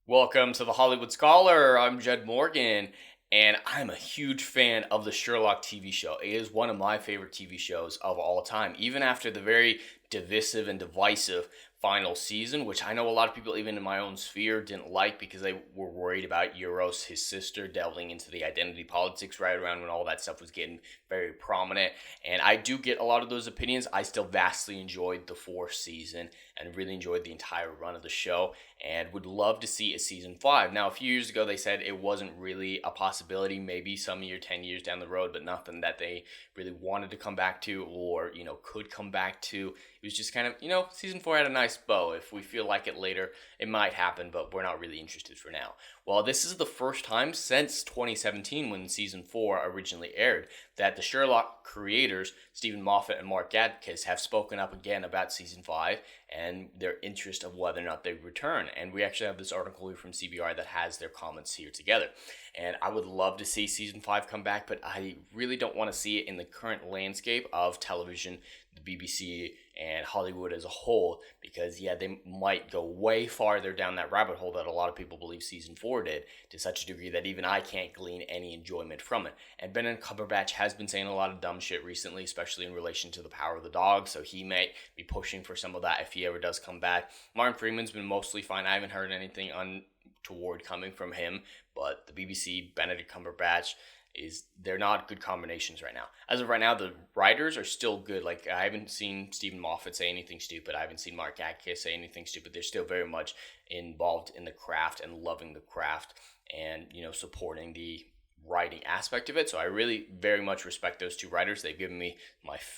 Welcome to the Hollywood Scholar. I'm Jed Morgan, and I'm a huge fan of the Sherlock TV show. It is one of my favorite TV shows of all time, even after the very divisive and divisive final season, which I know a lot of people, even in my own sphere, didn't like because they were worried about Arose, his sister, delving into the identity politics right around when all that stuff was getting very prominent. And I do get a lot of those opinions. I still vastly enjoyed the fourth season and really enjoyed the entire run of the show and would love to see a season 5. Now, a few years ago, they said it wasn't really a possibility, maybe some year, 10 years down the road, but nothing that they really wanted to come back to or, could come back to. It was just kind of, season 4 had a nice bow. If we feel like it later, it might happen, but we're not really interested for now. Well, this is the first time since 2017, when season 4 originally aired, that the Sherlock creators, Stephen Moffat and Mark Gatiss, have spoken up again about season 5 and their interest of whether or not they return. And we actually have this article here from CBR that has their comments here together. And I would love to see season 5 come back, but I really don't want to see it in the current landscape of television, the BBC, and Hollywood as a whole, because they might go way farther down that rabbit hole that a lot of people believe season 4 did, to such a degree that even I can't glean any enjoyment from it. And Benedict Cumberbatch has been saying a lot of dumb shit recently, especially in relation to the power of the dog, so he may be pushing for some of that if he ever does come back. Martin Freeman's been mostly fine. I haven't heard anything untoward coming from him, but the BBC, Benedict Cumberbatch, they're not good combinations right now. As of right now, the writers are still good. Like, I haven't seen Stephen Moffat say anything stupid. I haven't seen Mark Gatiss say anything stupid. They're still very much involved in the craft and loving the craft and, supporting the writing aspect of it. So I really very much respect those two writers. They've given me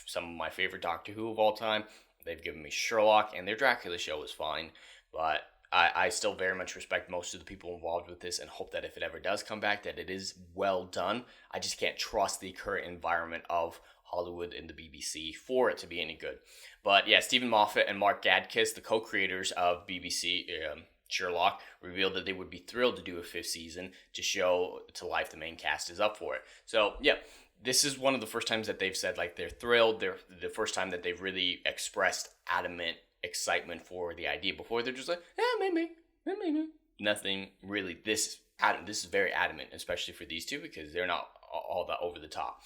some of my favorite Doctor Who of all time. They've given me Sherlock, and their Dracula show was fine, but I still very much respect most of the people involved with this and hope that if it ever does come back, that it is well done. I just can't trust the current environment of Hollywood and the BBC for it to be any good. But yeah, Stephen Moffat and Mark Gatiss, the co-creators of BBC Sherlock, revealed that they would be thrilled to do a 5th season to show to life the main cast is up for it. So yeah, this is one of the first times that they've said like they're thrilled. They're the first time that they've really expressed adamant excitement for the idea. Before, they're just like, maybe. Nothing really. This is very adamant, especially for these two, because they're not all that over the top.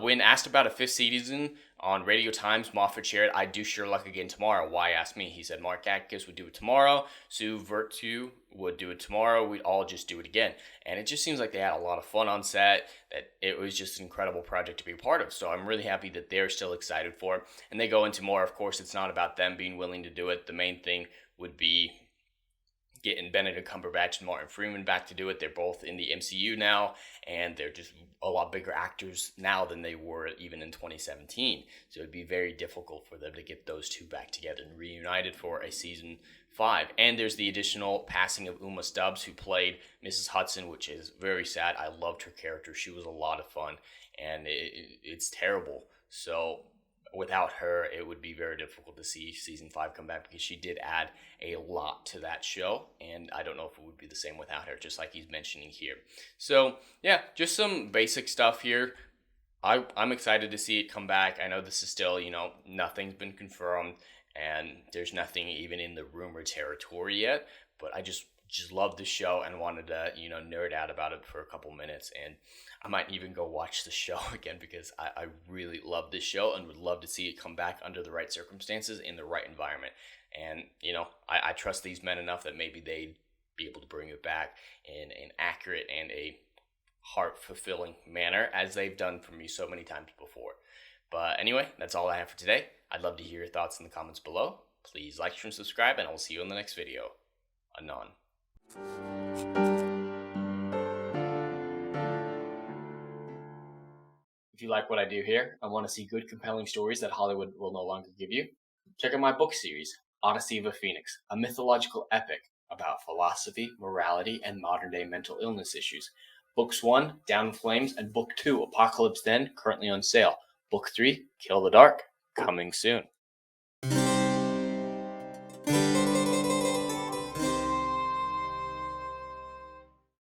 When asked about a 5th season on Radio Times, Moffat shared, "I'd do Sherlock again tomorrow. Why ask me?" He said Mark Gatiss would do it tomorrow, Sue Vertu would do it tomorrow, we'd all just do it again. And it just seems like they had a lot of fun on set, that it was just an incredible project to be a part of. So I'm really happy that they're still excited for it. And they go into more, of course, it's not about them being willing to do it. The main thing would be getting Benedict Cumberbatch and Martin Freeman back to do it. They're both in the MCU now, and they're just a lot bigger actors now than they were even in 2017. So it'd be very difficult for them to get those two back together and reunited for a season 5. And there's the additional passing of Uma Stubbs, who played Mrs. Hudson, which is very sad. I loved her character. She was a lot of fun, and it's terrible. So without her, it would be very difficult to see season 5 come back, because she did add a lot to that show, and I don't know if it would be the same without her, just like he's mentioning here. So yeah, just some basic stuff here. I'm excited to see it come back. I know this is still, nothing's been confirmed, and there's nothing even in the rumor territory yet, but I just love the show and wanted to, nerd out about it for a couple minutes. And I might even go watch the show again, because I really love this show and would love to see it come back under the right circumstances in the right environment. And, I trust these men enough that maybe they'd be able to bring it back in an accurate and a heart-fulfilling manner, as they've done for me so many times before. But anyway, that's all I have for today. I'd love to hear your thoughts in the comments below. Please like, share, and subscribe, and I will see you in the next video. Anon. If you like what I do here and want to see good, compelling stories that Hollywood will no longer give you, check out my book series, Odyssey of a Phoenix, a mythological epic about philosophy, morality, and modern-day mental illness issues. Books 1, Down in Flames, and Book 2, Apocalypse Then, currently on sale. Book 3, Kill the Dark, coming soon.